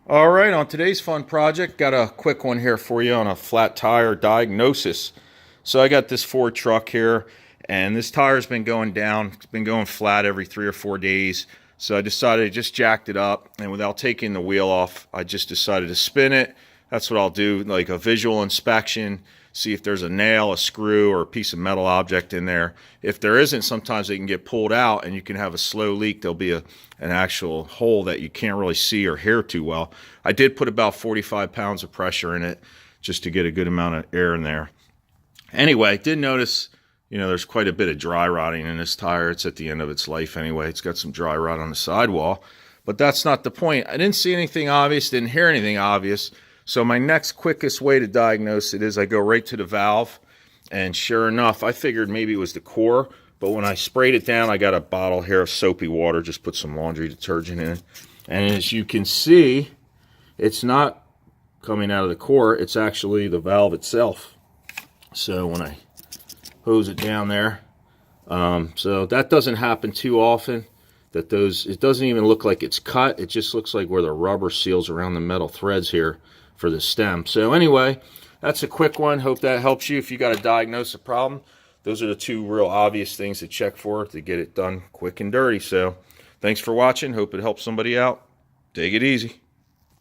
All right, on today's fun project, got a quick one here for you on a flat tire diagnosis. So I got this Ford truck here, and this tire's been going down. It's been going flat every 3 or 4 days. So I decided to just jacked it up, and without taking the wheel off, I just decided to spin it. That's what I'll do, like a visual inspection, see if there's a nail, a screw, or a piece of metal object in there. If there isn't, sometimes they can get pulled out and you can have a slow leak. There'll be an actual hole that you can't really see or hear too well. I did put about 45 pounds of pressure in it just to get a good amount of air in there. Anyway, did notice, there's quite a bit of dry rotting in this tire. It's at the end of its life anyway. It's got some dry rot on the sidewall, but that's not the point. I didn't see anything obvious, didn't hear anything obvious. So my next quickest way to diagnose it is I go right to the valve, and sure enough, I figured maybe it was the core, but when I sprayed it down, I got a bottle here of soapy water, just put some laundry detergent in it. And as you can see, it's not coming out of the core, it's actually the valve itself. So when I hose it down there, so that doesn't happen too often. It doesn't even look like it's cut, it just looks like where the rubber seals around the metal threads here for the stem. So anyway, that's a quick one. Hope that helps you if you got to diagnose a problem. Those are the two real obvious things to check for to get it done quick and dirty. So thanks for watching. Hope it helps somebody out. Take it easy.